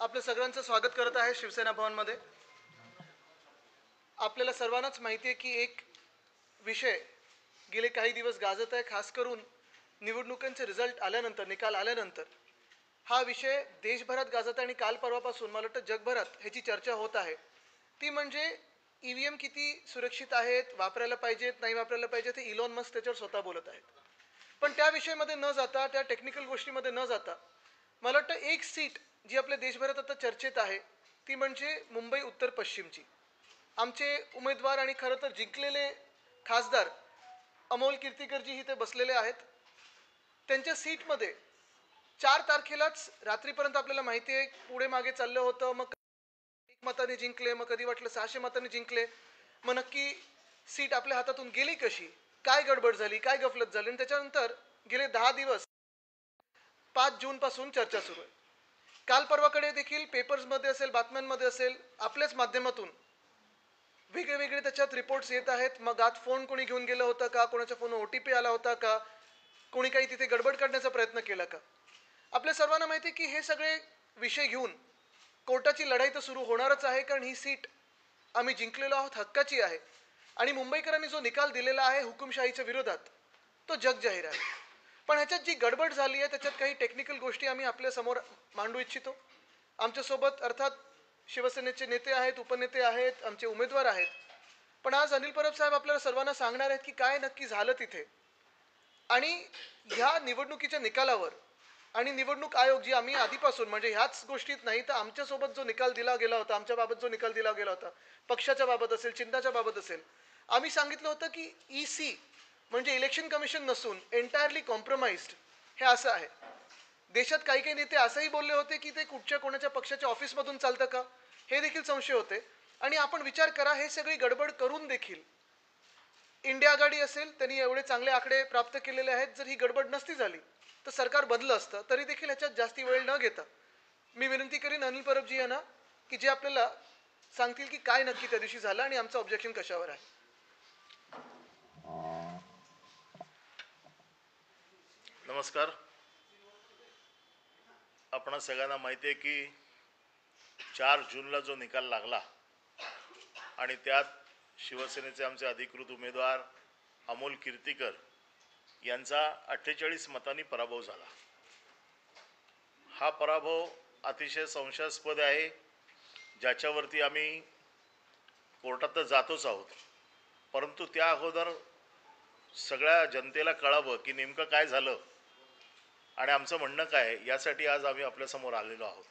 आपलं सगळ्यांचं स्वागत करत आहे शिवसेना भवनमध्ये. आपल्याला सर्वांनाच माहिती आहे की एक विषय गेले काही दिवस गाजत आहे, खास करून निवडणुकांचे रिझल्ट आल्यानंतर, निकाल आल्यानंतर हा विषय देशभरात गाजत आहे आणि काल परवापासून मला वाटतं जगभरात ह्याची चर्चा होत आहे. ती म्हणजे EVM किती सुरक्षित आहेत, वापरायला पाहिजेत, नाही वापरायला पाहिजेत, हे इलॉन मस्क त्याच्यावर स्वतः बोलत आहेत. पण त्या विषयामध्ये न जाता, त्या टेक्निकल गोष्टीमध्ये न जाता, मला वाटतं एक सीट जी आपल्या देशभरात आता चर्चेत आहे ती म्हणजे मुंबई उत्तर पश्चिमची. आमचे उमेदवार आणि खरं तर जिंकलेले खासदार अमोल कीर्तीकरजी इथे बसलेले आहेत. त्यांच्या सीटमध्ये 4 तारखेलाच रात्रीपर्यंत आपल्याला माहिती आहे पुढे मागे चाललं होतं. मग 1 मताने जिंकले, मग कधी वाटलं 600 मतांनी जिंकले. मग नक्की सीट आपल्या हातातून गेली कशी, काय गडबड झाली, काय गफलत झाली. आणि त्याच्यानंतर गेले 10 दिवस 5 जून पासून चर्चा सुरू आहे. काल परवाकडे देखील पेपर्समध्ये असेल, बातम्यांमध्ये असेल, आपल्याच माध्यमातून वेगळे वेगळे त्याच्यात रिपोर्ट्स येत आहेत. मग आत फोन कोणी घेऊन गेलं होतं का, कोणाच्या फोन OTP आला होता का, कोणी काही तिथे गडबड करण्याचा प्रयत्न केला का. आपल्या सर्वांना माहिती आहे की हे सगळे विषय घेऊन कोर्टाची लढाई तर सुरू होणारच आहे, कारण ही सीट आम्ही जिंकलेलो आहोत, हक्काची आहे. आणि मुंबईकरांनी जो निकाल दिलेला आहे हुकुमशाहीच्या विरोधात तो जगजाहीर आहे. पण ह्याच्यात जी गडबड झाली आहे त्याच्यात काही टेक्निकल गोष्टी आम्ही आपल्या समोर मांडू इच्छितो. आमच्यासोबत अर्थात शिवसेनेचे नेते आहेत, उपनेते आहेत, आमचे उमेदवार आहेत. पण आज अनिल परब साहेब आपल्याला सर्वांना सांगणार आहेत की काय नक्की झालं तिथे. आणि ह्या निवडणुकीच्या निकालावर आणि निवडणूक आयोग जी आम्ही आधीपासून म्हणजे ह्याच गोष्टीत नाही तर आमच्यासोबत जो निकाल दिला गेला होता, आमच्याबाबत जो निकाल दिला गेला होता, पक्षाच्या बाबत असेल, चिन्हाच्या बाबत असेल, आम्ही सांगितलं होतं की EC म्हणजे इलेक्शन कमिशन नसून एंटायरली कॉम्प्रोमाइज्ड हे असं आहे. देशात काही काही नेते असंही बोलले होते की ते कुठच्या कोणाच्या पक्षाच्या ऑफिसमधून चालतं का, हे देखील संशय होते. आणि आपण विचार करा, हे सगळी गडबड करून देखील इंडिया आघाडी असेल, त्यांनी एवढे चांगले आकडे प्राप्त केलेले आहेत. जर ही गडबड नसती झाली तर सरकार बदललं असतं. तरी देखील ह्याच्यात जास्ती वेळ न घेता मी विनंती करीन अनिल परबजी यांना की जे आपल्याला सांगतील की काय नक्की त्या दिवशी झालं आणि आमचं ऑब्जेक्शन कशावर आहे. नमस्कार. आपण सगळ्यांना माहिती आहे की 4 जूनला जो निकाल लागला आणि त्यात शिवसेनेचे आमचे अधिकृत उमेदवार अमोल कीर्तीकर यांचा 48 मतांनी पराभव झाला. हा पराभव अतिशय संशयास्पद आहे, ज्याच्यावरती आम्ही कोर्टात तर जातोच आहोत. परंतु त्या अगोदर सगळ्या जनतेला कळावं की नेमकं काय झालं आणि आमचं म्हणणं काय, यासाठी आज आम्ही आपल्यासमोर आलेलो आहोत.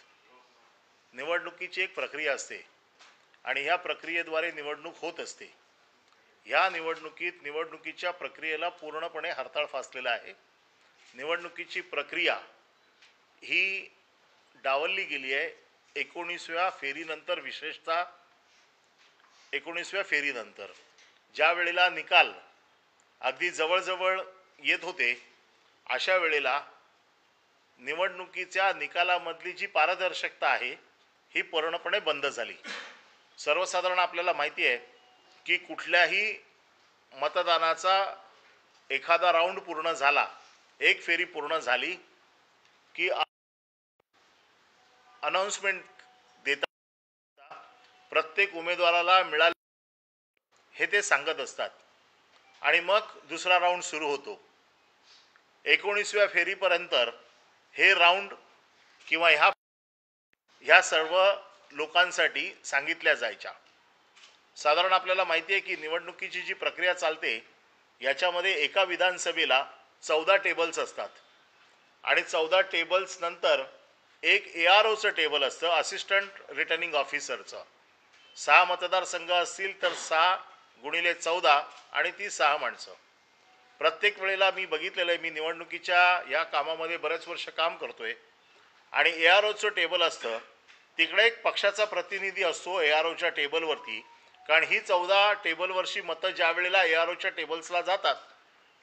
निवडणुकीची एक प्रक्रिया असते आणि ह्या प्रक्रियेद्वारे निवडणूक होत असते. ह्या निवडणुकीच्या प्रक्रियेला पूर्णपणे हरताळ फासलेला आहे. निवडणुकीची प्रक्रिया ही डावलली गेली आहे. 19व्या फेरीनंतर, विशेषतः 19व्या फेरीनंतर ज्या वेळेला निकाल अगदी जवळजवळ येत होते, अशा वेळेला निवडणुकीच्या निकालामधली जी पारदर्शकता आहे ही पूर्णपणे बंद झाली. सर्वसाधारण आपल्याला माहिती आहे की कुठल्याही मतदानाचा एखादा राऊंड पूर्ण झाला, एक फेरी पूर्ण झाली की अनाउन्समेंट देता प्रत्येक उमेदवाराला मिळाले हे ते सांगत असतात आणि मग दुसरा राऊंड सुरू होतो. 19व्या फेरीपर्यंत हे राऊंड किंवा ह्या सर्व लोकांसाठी सांगितल्या जायच्या. साधारण आपल्याला माहिती आहे की निवडणुकीची जी प्रक्रिया चालते याच्यामध्ये एका विधानसभेला 14 टेबल्स असतात आणि 14 टेबल्स नंतर एक AROचं टेबल असतं, असिस्टंट रिटर्निंग ऑफिसरचं. 6 मतदारसंघ असतील तर 6 गुणिले 14 आणि ती 6 माणसं. प्रत्येक वेळेला मी बघितलेलं आहे, मी निवडणुकीच्या या कामामध्ये बरेच वर्ष काम करतोय आणि AROचं टेबल असतं, तिकडे एक पक्षाचा प्रतिनिधी असतो AROच्या टेबलवरती. कारण ही 14 टेबलवरची मतं ज्या वेळेला AROच्या टेबल्सला जातात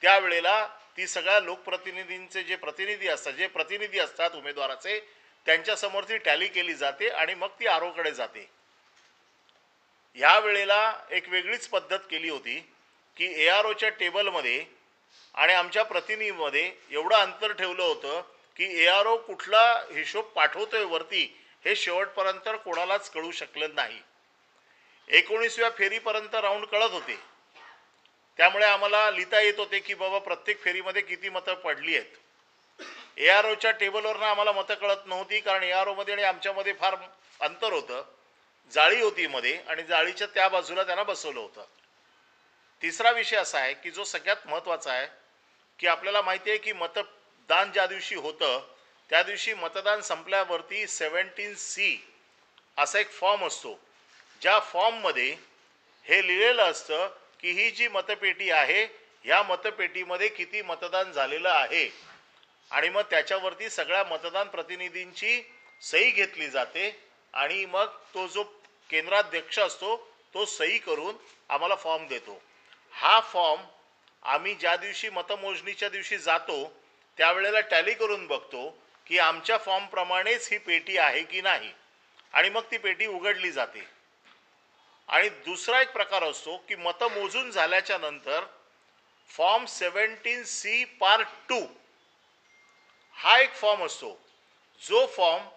त्यावेळेला ती सगळ्या लोकप्रतिनिधींचे जे प्रतिनिधी असतात उमेदवाराचे, त्यांच्यासमोर ती टॅली केली जाते आणि मग ती AROकडे जाते. ह्या वेळेला एक वेगळीच पद्धत केली होती की AROच्या टेबलमध्ये आणि आमच्या प्रतिनिधीमध्ये एवढं अंतर ठेवलं होतं की ARO कुठला हिशोब पाठवतोय वरती हे शेवटपर्यंत कोणालाच कळू शकलं नाही. 19व्या फेरीपर्यंत राऊंड कळत होते, त्यामुळे आम्हाला लिहिता येत होते की बाबा प्रत्येक फेरीमध्ये किती मतं पडली आहेत. AROच्या टेबलवरनं आम्हाला मतं कळत नव्हती, कारण AROमध्ये आणि आमच्यामध्ये फार अंतर होतं. जाळी होती मध्ये आणि जाळीच्या त्या बाजूला त्यांना बसवलं होतं. तिसरा विषय असा आहे की जो सगळ्यात महत्त्वाचा आहे की आपल्याला माहिती आहे की मतदान ज्या दिवशी होतं त्या दिवशी मतदान संपल्यावरती 17C असा एक फॉर्म असतो, ज्या फॉर्ममध्ये हे लिहिलेलं असतं की ही जी मतपेटी आहे ह्या मतपेटीमध्ये किती मतदान झालेलं आहे, आणि मग त्याच्यावरती सगळ्या मतदान प्रतिनिधींची सही घेतली जाते आणि मग तो जो केंद्राध्यक्ष असतो तो सही करून आम्हाला फॉर्म देतो. हा फॉर्म आम्ही ज्या दिवशी मतमोजणीच्या दिवशी जातो त्यावेळेला टॅली करून बघतो की आमच्या फॉर्मप्रमाणेच ही पेटी आहे की नाही, आणि मग ती पेटी उघडली जाते. आणि दुसरा एक प्रकार असतो की मतं मोजून झाल्याच्या नंतर फॉर्म 17C पार्ट 2 हा एक फॉर्म असतो, जो फॉर्म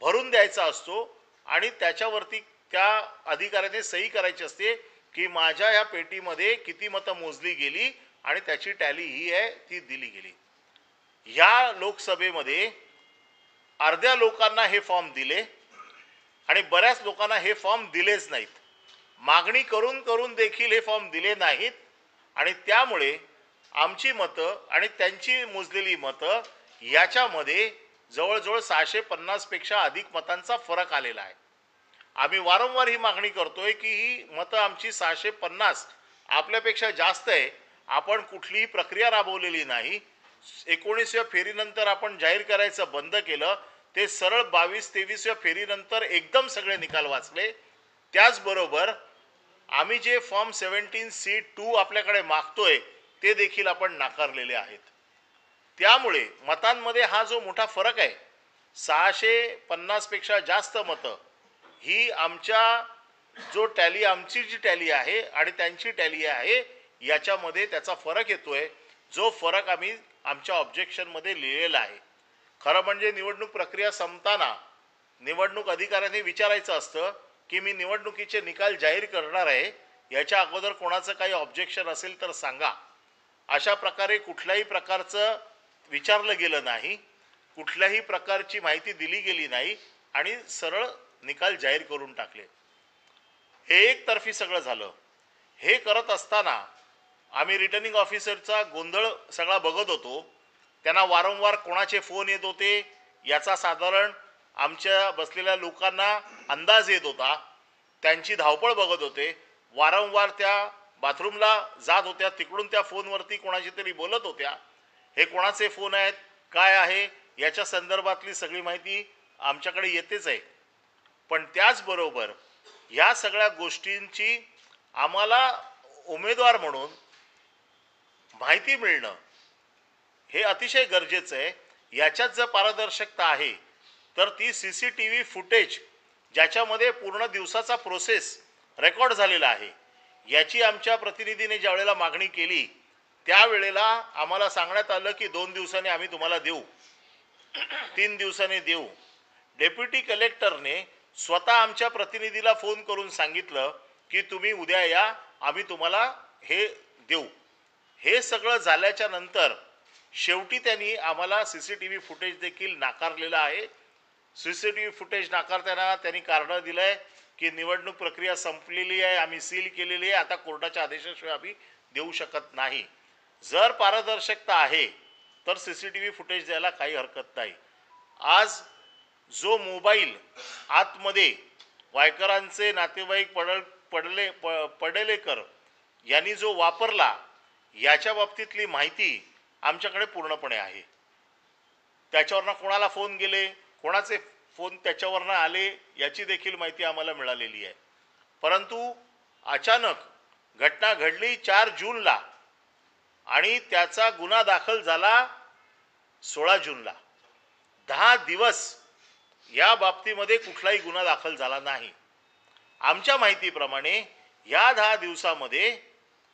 भरून द्यायचा असतो आणि त्याच्यावरती त्या अधिकाऱ्याने सही करायची असते की माझ्या या पेटीमध्ये किती मतं मोजली गेली आणि त्याची टॅली ही आहे ती दिली गेली. या लोकसभेमध्ये अर्ध्या लोकांना हे फॉर्म दिले आणि बऱ्याच लोकांना हे फॉर्म दिलेच नाहीत. मागणी करून करून देखील हे फॉर्म दिले नाहीत आणि त्यामुळे आमची मतं आणि त्यांची मोजलेली मतं याच्यामध्ये जवळजवळ 650 पेक्षा अधिक मतांचा फरक आलेला आहे. आम्ही वारंवार ही मागणी करतोय की ही मतं आमची 650 आपल्यापेक्षा जास्त आहे. आपण कुठलीही प्रक्रिया राबवलेली नाही. 19व्या फेरीनंतर आपण जाहीर करायचं बंद केलं, ते सरळ 22-23व्या फेरीनंतर एकदम सगळे निकाल वाचले. त्याचबरोबर आम्ही जे फॉर्म 17C2 आपल्याकडे मागतोय ते देखील आपण नाकारलेले आहेत. त्यामुळे मतांमध्ये हा जो मोठा फरक आहे, 650 पेक्षा जास्त मतं ही आमच्या जो टॅली आमची जी टॅली आहे आणि त्यांची टॅली आहे याच्यामध्ये त्याचा फरक येतोय, जो फरक आम्ही आमच्या ऑब्जेक्शनमध्ये लिहिलेला आहे. खरं म्हणजे निवडणूक प्रक्रिया संपताना निवडणूक अधिकाऱ्यांनी विचारायचं असतं की मी निवडणुकीचे निकाल जाहीर करणार आहे, याच्या अगोदर कोणाचं काही ऑब्जेक्शन असेल तर सांगा. अशा प्रकारे कुठल्याही प्रकारचं विचारलं गेलं नाही, कुठल्याही प्रकारची माहिती दिली गेली नाही आणि सरळ निकाल जाहीर करून टाकले. हे एकतर्फी सगळं झालं. हे करत असताना आम्ही रिटर्निंग ऑफिसरचा गोंधळ सगळा बघत होतो. त्यांना वारंवार कोणाचे फोन येत होते याचा साधारण आमच्या बसलेल्या लोकांना अंदाज येत होता. त्यांची धावपळ बघत होते. वारंवार त्या बाथरूमला जात होत्या, तिकडून त्या फोनवरती कोणाशी तरी बोलत होत्या. हे कोणाचे फोन आहेत, काय आहे, याच्या संदर्भातली सगळी माहिती आमच्याकडे येतेच आहे. पण त्याचबरोबर या सगळ्या गोष्टींची आम्हाला उमेदवार म्हणून माहिती मिळणं हे अतिशय गरजेचं आहे. याच्यात जर पारदर्शकता आहे तर ती CCTV फुटेज ज्याच्यामध्ये पूर्ण दिवसाचा प्रोसेस रेकॉर्ड झालेला आहे, याची आमच्या प्रतिनिधीने ज्या वेळेला मागणी केली त्यावेळेला आम्हाला सांगण्यात आलं की 2 दिवसांनी आम्ही तुम्हाला देऊ, 3 दिवसांनी देऊ. डेप्युटी कलेक्टरने स्वतः आमच्या प्रतिनिधीला फोन करून सांगितलं की तुम्ही उद्या या, आम्ही तुम्हाला हे देऊ. हे सगळं झाल्याच्या नंतर शेवटी त्यांनी आम्हाला CCTV फुटेज देखील नाकारलेलं आहे. CCTV फुटेज नाकारताना त्यांनी कारण दिलं आहे की निवडणूक प्रक्रिया संपलेली आहे, आम्ही सील केलेली आहे, आता कोर्टाच्या आदेशाशिवाय आम्ही देऊ शकत नाही. जर पारदर्शकता आहे तर CCTV फुटेज द्यायला काही हरकत नाही. आज जो मोबाईल आतमध्ये वायकरांचे नातेवाईक पडलेकर यांनी जो वापरला याच्या बाबतीतली माहिती आमच्याकडे पूर्णपणे आहे. त्याच्यावरनं कोणाला फोन गेले, कोणाचे फोन त्याच्यावरनं आले याची देखील माहिती आम्हाला मिळालेली आहे. परंतु अचानक घटना घडली 4 जूनला आणि त्याचा गुन्हा दाखल झाला 16 जूनला. 10 दिवस या बाबतीमध्ये कुठलाही गुन्हा दाखल झाला नाही. आमच्या माहितीप्रमाणे या 10 दिवसामध्ये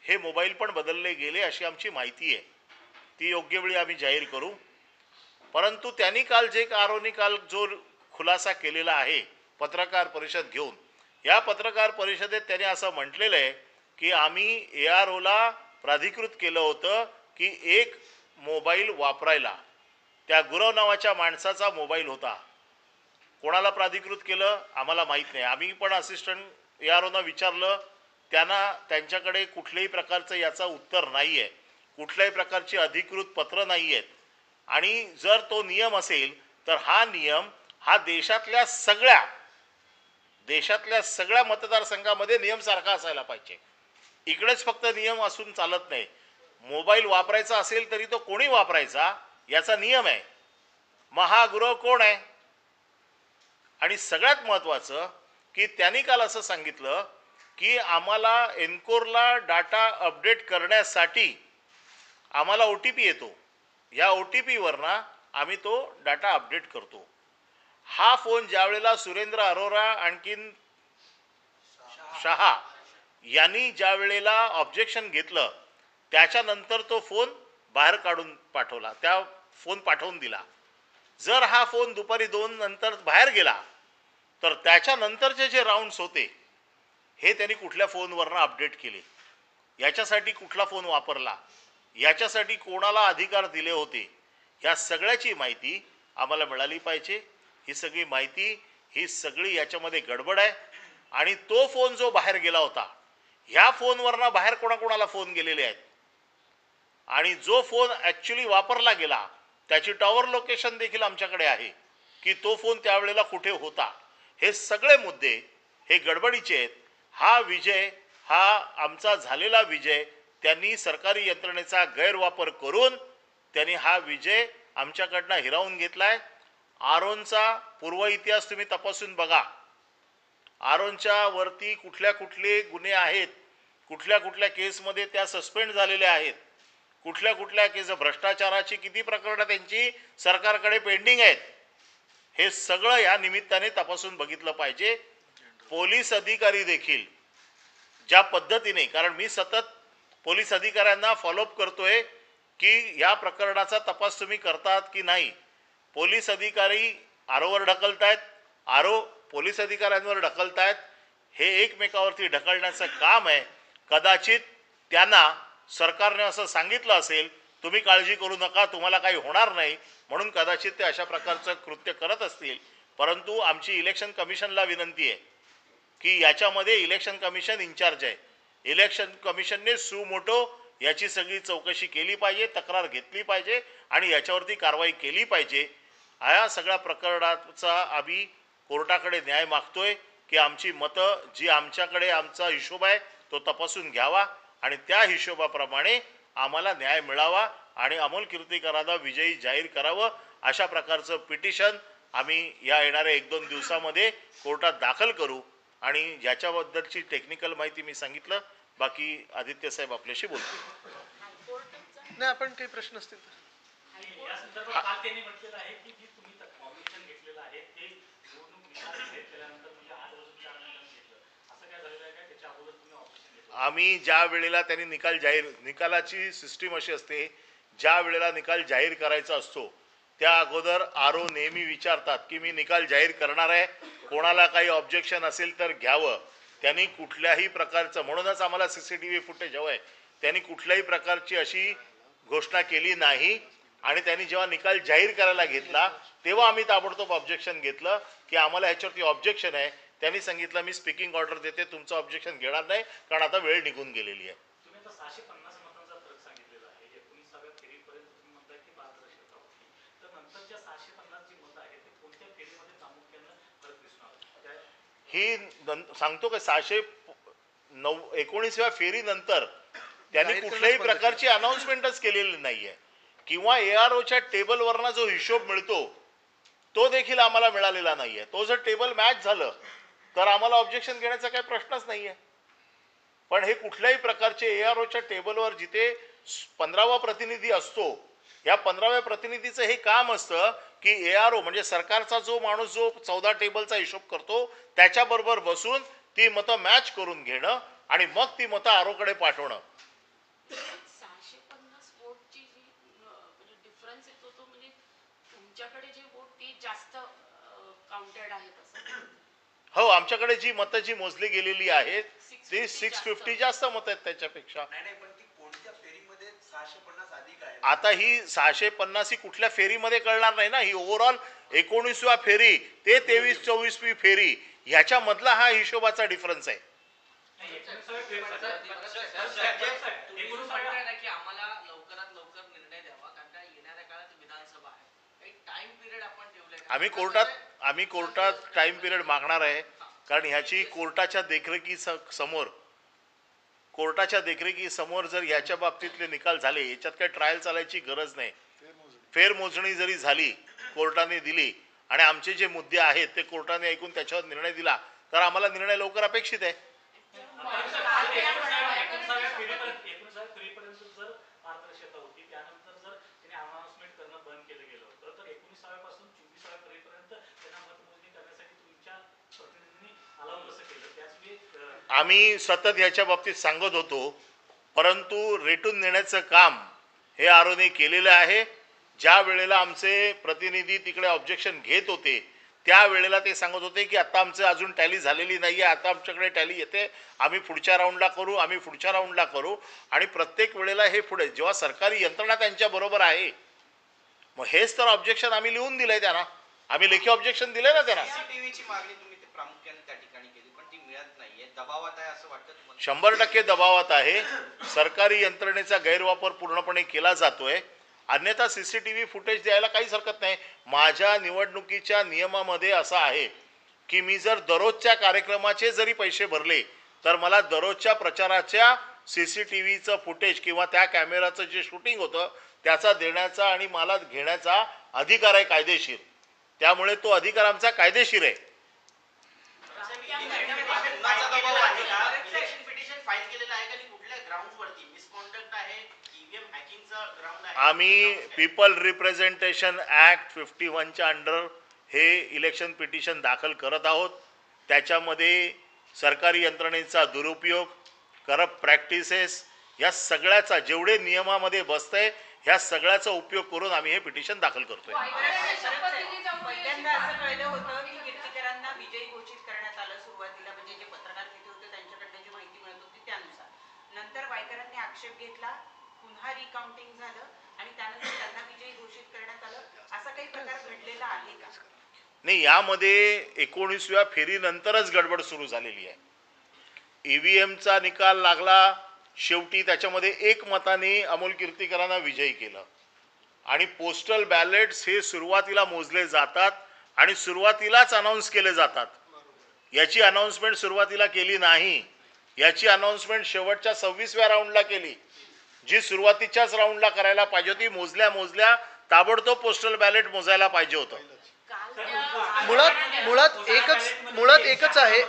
हे मोबाईल पण बदलले गेले अशी आमची माहिती आहे. ती योग्य वेळी आम्ही जाहीर करू. परंतु त्यांनी काल जे आरोनी काल जो खुलासा केलेला आहे पत्रकार परिषद घेऊन. या पत्रकार परिषदेत त्याने असं म्हटलेलं आहे की आम्ही AROला प्राधिकृत केलं होतं की एक मोबाईल वापरायला. त्या गुरव नावाच्या माणसाचा मोबाईल होता. कोणाला प्राधिकृत केलं आम्हाला माहीत नाही. आम्ही पण असिस्टंट AROना विचारलं, त्यांच्याकडे कुठल्याही प्रकारचं याचं उत्तर नाही आहे, कुठल्याही प्रकारची अधिकृत पत्र नाही आहेत. आणि जर तो नियम असेल तर हा नियम हा देशातल्या सगळ्या मतदारसंघामध्ये नियम सारखा असायला पाहिजे. इकडेच फक्त नियम असून चालत नाही. मोबाईल वापरायचा असेल तरी तो कोणी वापरायचा याचा नियम आहे. मग हा गुरव कोण आहे? आणि सगळ्यात महत्त्वाचं की त्यांनी काल असं सांगितलं की आम्हाला एनकोरला डाटा अपडेट करण्यासाठी आम्हाला OTP येतो, या OTP वरनं आम्ही तो डाटा अपडेट करतो. हा फोन ज्या वेळेला सुरेंद्र अरोरा आणखीन शहा यांनी ज्या वेळेला ऑब्जेक्शन घेतलं त्याच्यानंतर तो फोन बाहेर काढून पाठवला, त्या फोन पाठवून दिला. जर हा फोन दुपारी 2 नंतर बाहेर गेला तर त्याच्यानंतरचे जे राऊंड्स होते हे त्यांनी कुठल्या फोनवरनं अपडेट केले, याच्यासाठी कुठला फोन वापरला, याच्यासाठी कोणाला अधिकार दिले होते, या सगळ्याची माहिती आम्हाला मिळाली पाहिजे. ही सगळी माहिती, ही सगळी याच्यामध्ये गडबड आहे. आणि तो फोन जो बाहेर गेला होता, ह्या फोनवरनं बाहेर कोणाकोणाला फोन गेलेले आहेत आणि जो फोन ॲक्च्युली वापरला गेला त्याची टॉवर लोकेशन देखील आमच्याकडे आहे की तो फोन त्यावेळेला कुठे होता. हे सगळे मुद्दे हे गडबडीचे आहेत. हा विजय, हा आमचा झालेला विजय, त्यांनी सरकारी यंत्रणेचा गैरवापर करून त्यांनी हा विजय आमच्याकडनं हिरावून घेतलाय. आरोनचा पूर्व इतिहास तुम्ही तपासून बघा. आरोनच्या वरती कुठल्या कुठले गुन्हे आहेत, कुठल्या कुठल्या केसमध्ये त्या सस्पेंड झालेल्या आहेत, कुठल्या कुठल्या केस, भ्रष्टाचाराची किती प्रकरणं त्यांची सरकारकडे पेंडिंग आहेत, हे सगळं या निमित्ताने तपासून बघितलं पाहिजे. पोलीस अधिकारी देखील ज्या पद्धतीने, कारण मी सतत पोलीस अधिकाऱ्यांना फॉलोअप करतोय की या प्रकरणाचा तपास तुम्ही करतात की नाही. पोलीस अधिकारी आरोवर ढकलतायत, आरो पोलीस अधिकाऱ्यांवर ढकलतायत. हे एकमेकावरती ढकलण्याचं काम आहे. कदाचित त्यांना सरकारने असं सांगितलं असेल तुम्ही काळजी करू नका, तुम्हाला काही होणार नाही, म्हणून कदाचित ते अशा प्रकारचं कृत्य करत असतील. परंतु आमची इलेक्शन कमिशनला विनंती आहे की याच्यामध्ये इलेक्शन कमिशन इन्चार्ज आहे. इलेक्शन कमिशनने सुमोटो याची सगळी चौकशी केली पाहिजे, तक्रार घेतली पाहिजे आणि याच्यावरती कारवाई केली पाहिजे. या सगळ्या प्रकरणाचा आम्ही कोर्टाकडे न्याय मागतोय की आमची मतं जी आमच्याकडे आमचा हिशोब आहे तो तपासून घ्यावा आणि त्या हिशोबाप्रमाणे आम्हाला न्याय मिळावा आणि अमोल कीर्तीकरांना विजयी जाहीर करावं. अशा प्रकारचं पिटिशन आम्ही या येणाऱ्या 1-2 दिवसामध्ये कोर्टात दाखल करू. आणि याच्याबद्दलची टेक्निकल माहिती मी सांगितलं. बाकी आदित्य साहेब आपल्याशी बोलतील. नाही, आपण काही प्रश्न असतील तर. या संदर्भात काल त्यांनी म्हटलेलं आहे की जी तुम्ही ऑब्जेक्शन घेतलेलं आहे ते निवडणूक निकाल जाहीर केल्यानंतर म्हणजे 8 वर्ष 4 महिन्यांनी घेतलं, असं काय झालेलं आहे का? त्याच्या अगोदर तुम्ही ऑब्जेक्शन घेतलं? आम्ही ज्या वेळेला त्यांनी निकालाची सिस्टीम अशी असते, ज्या वेळेला निकाल जाहीर करायचा असतो त्या अगोदर आरो नेहमी विचारतात की मी निकाल जाहीर करणार आहे, कोणाला काही ऑब्जेक्शन असेल तर घ्यावं. त्यांनी कुठल्याही प्रकारचं, म्हणूनच आम्हाला CCTV फुटेज हवं आहे, त्यांनी कुठल्याही प्रकारची अशी घोषणा केली नाही. आणि त्यांनी जेव्हा निकाल जाहीर करायला घेतला तेव्हा आम्ही ताबडतोब ऑब्जेक्शन घेतलं की आम्हाला ह्याच्यावरती ऑब्जेक्शन आहे. त्यांनी सांगितलं मी स्पीकिंग ऑर्डर देते, तुमचं ऑब्जेक्शन घेणार नाही कारण आता वेळ निघून गेलेली आहे. तुम्ही आता 650 मतांचा फरक सांगितलेला आहे. 19व्या फेरीपर्यंत तुम्ही म्हणताय की पारदर्शकता होती, तर नंतरच्या 650 जी मतं आहेत ते कोणत्या फेरीमध्ये प्रामुख्यानं फरक दिसणार? ही सांगतो का 619व्या फेरीनंतर त्यांनी कुठल्याही प्रकारची अनाउन्समेंटच केलेली नाहीये किंवा AROच्या टेबलवरना जो हिशोब मिळतो तो देखील आम्हाला मिळालेला नाहीये. तो जर टेबल मॅच झालं तर आम्हाला ऑब्जेक्शन घेण्याचा काही प्रश्नच नाहीये. पण हे कुठल्याही प्रकारचे AROच्या टेबलवर जिथे 15वा प्रतिनिधी असतो, या 15व्या प्रतिनिधीचं हे काम असतं की ARO म्हणजे सरकारचा जो माणूस जो 14 टेबलचा हिशोब करतो त्याच्याबरोबर बसून ती मतं मॅच करून घेणं आणि मग ती मतं आरोकडे पाठवणं. 650 वोटची जी म्हणजे डिफरन्स येतो तो म्हणजे तुमच्याकडे जे वोट ते जास्त काउंटेड आहेत असं? हो, आमच्याकडे जी मतं जी मोजली गेलेली आहेत ती 650 जास्त मतं आहेत त्याच्यापेक्षा. नाही पण ती कोणत्या फेरीमध्ये 650 अधिक आहे? आता ही 650 ही कुठल्या फेरीमध्ये कळणार नाही ना, ही ओव्हरऑल 19वा फेरी ते 23-24वी फेरी ह्याच्या मधला हा हिशोबाचा डिफरन्स आहे. नाही, 19व्या फेरीत तुम्ही म्हणताय ना की आम्हाला लवकरात लवकर निर्णय द्यावा, कारण का येणाऱ्या काळात विधानसभा आहे, काही टाइम पिरियड आपण ठेवलंय का? आम्ही कोर्टात टाइम पिरियड मागणार आहे, कारण ह्याची कोर्टाच्या देखरेखीसमोर जर ह्याच्या बाबतीतले निकाल झाले, याच्यात काही ट्रायल चालायची गरज नाही. फेरमोजणी जरी झाली, कोर्टाने दिली आणि आमचे जे मुद्दे आहेत ते कोर्टाने ऐकून त्याच्यावर निर्णय दिला तर आम्हाला निर्णय लवकर अपेक्षित आहे. 19व्या फेरीपर्यंत जर पारदर्शकता होती, त्यानंतर जर त्याने अनाउन्समेंट करणं बंद केलं गेलं होतं, तर 19व्या पासून 24व्या फेरीपर्यंत त्यांना मतमोजणी करण्यासाठी तुमच्या प्रतिनिधींनी अलाव कसं केलं? त्याचवेळी आम्ही सतत याच्या बाबतीत सांगत होतो, परंतु रेटून नेण्याचं काम हे आरोने केलेलं आहे. ज्या वेळेला आमचे प्रतिनिधी तिकडे ऑब्जेक्शन घेत होते त्यावेळेला ते सांगत होते की आता आमचं अजून टॅली झालेली नाही आहे, आता आमच्याकडे टॅली येते, आम्ही पुढच्या राऊंडला करू आणि प्रत्येक वेळेला हे पुढे जेव्हा सरकारी यंत्रणा त्यांच्या बरोबर आहे, मग हेच तर ऑब्जेक्शन आम्ही लिहून दिलंय त्यांना, आम्ही लेखी ऑब्जेक्शन दिलंय ना त्यांना. सीसीटीव्हीची मागणी तुम्ही ते प्रामुख्याने त्या ठिकाणी केली, पण ती मिळत नाहीये, दबावात आहे असं वाटतं तुम्हाला? 100% दबावात आहे. सरकारी यंत्रणेचा गैरवापर पूर्णपणे केला जातोय, अन्यथा सीसीटीव्ही फुटेज द्यायला काहीच हरकत नाही. माझ्या निवडणुकीच्या नियमामध्ये असं आहे की मी जर दररोजच्या कार्यक्रमाचे जरी पैसे भरले तर मला दररोजच्या प्रचाराच्या सीसीटीव्हीचं फुटेज किंवा त्या कॅमेराचं जे शूटिंग होतं त्याचा देण्याचा आणि मला घेण्याचा अधिकार आहे कायदेशीर. त्यामुळे तो अधिकार आमचा कायदेशीर आहे. कुणाचा दबाव आहे का? इलेक्शन पिटिशन फाईल केलेलं आहे का? आणि कुठल्या ग्राउंडवरती मिसकॉन्डक्ट आहे, ईव्हीएम हॅकिंगचा ग्राउंड आहे? आम्ही पीपल रिप्रेझेंटेशन ॲक्ट 51च्या अंडर हे इलेक्शन पिटिशन दाखल करत आहोत. त्याच्यामध्ये सरकारी यंत्रणेचा दुरुपयोग, करप्ट प्रॅक्टिसेस या सगळ्याचा जेवढे नियमामध्ये बसतंय ह्या सगळ्याचा उपयोग करून आम्ही हे पिटिशन दाखल करतोय. पहिल्यांदा असं कळलं होतं की कीर्तीकरांना विजयी घोषित करण्यात आलं सुरुवातीला, म्हणजे जे पत्रकार तिथे होते त्यांच्याकडनं जी माहिती मिळत होती त्यानुसार. नंतर वायकरांनी आक्षेप घेतला, पुन्हा रिकाउंटिंग झालं आणि त्यानंतर त्यांना विजयी घोषित करण्यात आलं. असा काही प्रकार घडलेला आहे का? नाही, यामध्ये 19व्या फेरीनंतरच गडबड सुरू झालेली आहे. ईव्हीएमचा निकाल लागला, शेवटी त्याच्यामध्ये एक मताने अमोल कीर्तीकरांना विजयी केलं आणि पोस्टल बॅलेट्स हे सुरुवातीला मोजले जातात आणि सुरुवातीलाच अनाऊन्स केले जातात. याची अनाऊन्समेंट सुरुवातीला केली नाही, याची अनाऊन्समेंट शेवटच्या 26व्या राऊंडला केली, जी सुरुवातीच्याच राऊंडला करायला पाहिजे होती. मोजल्या ताबडतोब पोस्टल बॅलेट मोजायला पाहिजे होतं. मुळात एकच आहे.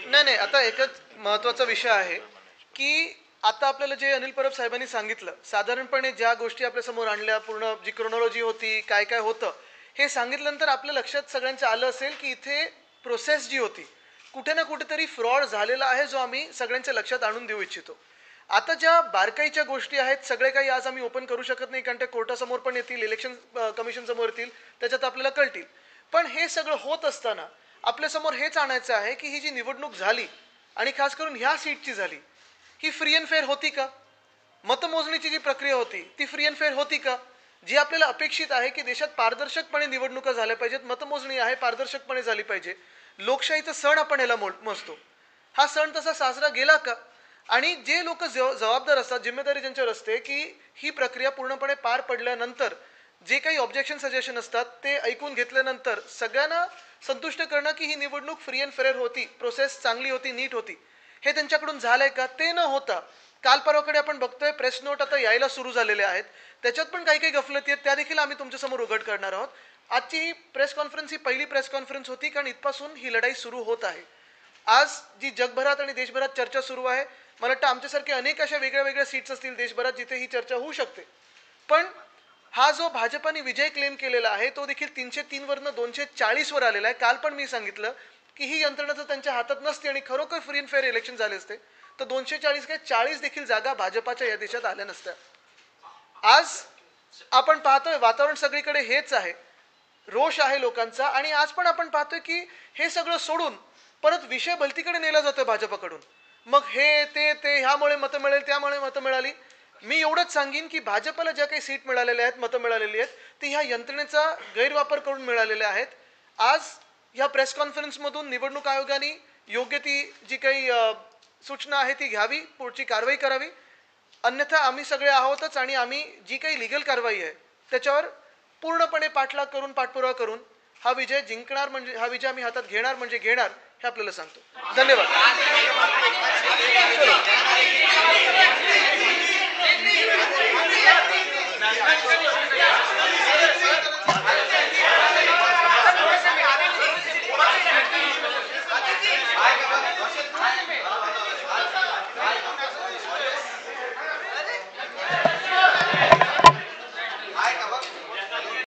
नाही, आता एकच महत्त्वाचा विषय आहे की आता आपल्याला जे अनिल परब साहेबांनी सांगितलं, साधारणपणे ज्या गोष्टी आपल्या समोर आणल्या, पूर्ण जी क्रोनॉलॉजी होती, काय काय होतं हे सांगितल्यानंतर आपल्या लक्षात सगळ्यांचं आलं असेल की इथे प्रोसेस जी होती कुठे ना कुठेतरी फ्रॉड झालेला आहे, जो आम्ही सगळ्यांच्या लक्षात आणून देऊ इच्छितो. आता ज्या बारकाईच्या गोष्टी आहेत सगळे काही आज आम्ही ओपन करू शकत नाही, कारण ते कोर्टासमोर पण येतील, इलेक्शन कमिशन समोर येतील, त्याच्यात आपल्याला कळतील. पण हे सगळं होत असताना आपल्यासमोर हेच आणायचं आहे की ही जी निवडणूक झाली आणि खास करून ह्या सीटची झाली, ही फ्री अँड फेअर होती का? मतमोजणीची जी प्रक्रिया होती ती फ्री अँड फेअर होती का? जी आपल्याला अपेक्षित आहे की देशात पारदर्शकपणे निवडणुका झाल्या पाहिजेत, मतमोजणी आहे पारदर्शकपणे झाली पाहिजे, लोकशाहीचा सण आपण याला मोजतो, हा सण तसा साजरा गेला का? आणि जे लोक जबाबदार असतात, जिम्मेदारी ज्यांच्यावर असते की ही प्रक्रिया पूर्णपणे पार पडल्यानंतर जे काही ऑब्जेक्शन सजेशन असतात ते ऐकून घेतल्यानंतर सगळ्यांना संतुष्ट करणं की ही निवडणूक फ्री अँड फेअर होती, प्रोसेस चांगली होती, नीट होती, हे त्यांच्याकडून झालंय का? ते न होता काल परवाकडे आपण बघतोय प्रेस नोट आता यायला सुरू झालेले आहेत, त्याच्यात पण काही काही गफलती आहेत, त्या देखील आम्ही तुमच्यासमोर उघड करणार आहोत. आजची ही प्रेस कॉन्फरन्स ही पहिली प्रेस कॉन्फरन्स होती, कारण इथपासून ही लढाई सुरू होत आहे. आज जी जगभरात आणि देशभरात चर्चा सुरू आहे, मला वाटतं आमच्यासारखे अनेक अशा वेगळ्या वेगळ्या सीट्स असतील देशभरात जिथे ही चर्चा होऊ शकते. पण हा जो भाजपाने विजय क्लेम केलेला आहे तो देखील 303 वरनं 240 वर आलेला आहे. काल पण मी सांगितलं की ही यंत्रणा जर त्यांच्या हातात नसते आणि खरोखर फ्री अँड फेअर इलेक्शन झाले असते तर 240 काय 40 देखील जागा भाजपाच्या या देशात आल्या नसत्या. आज आपण पाहतोय वातावरण सगळीकडे हेच आहे. रोष आहे लोकांचा. आणि आज पण आपण पाहतोय की हे सगळं सोडून परत विषय भलतीकडे नेला जातोय भाजपकडून. मग हे ते ह्यामुळे मतं मिळेल, त्यामुळे मतं मिळाली. मी एवढंच सांगेन की भाजपला ज्या काही सीट मिळालेल्या आहेत, मतं मिळालेली आहेत, ती ह्या यंत्रणेचा गैरवापर करून मिळालेल्या आहेत. आज ह्या प्रेस कॉन्फरन्समधून निवडणूक आयोगाने योग्य ती जी काही सूचना आहे ती घ्यावी, पुढची कारवाई करावी. अन्यथा आम्ही सगळे आहोतच आणि आम्ही जी काही लिगल कारवाई आहे त्याच्यावर पूर्णपणे पाठपुरावा करून हा विजय जिंकणार, म्हणजे हा विजय आम्ही हातात घेणार म्हणजे घेणार हे आपल्याला सांगतो. धन्यवाद.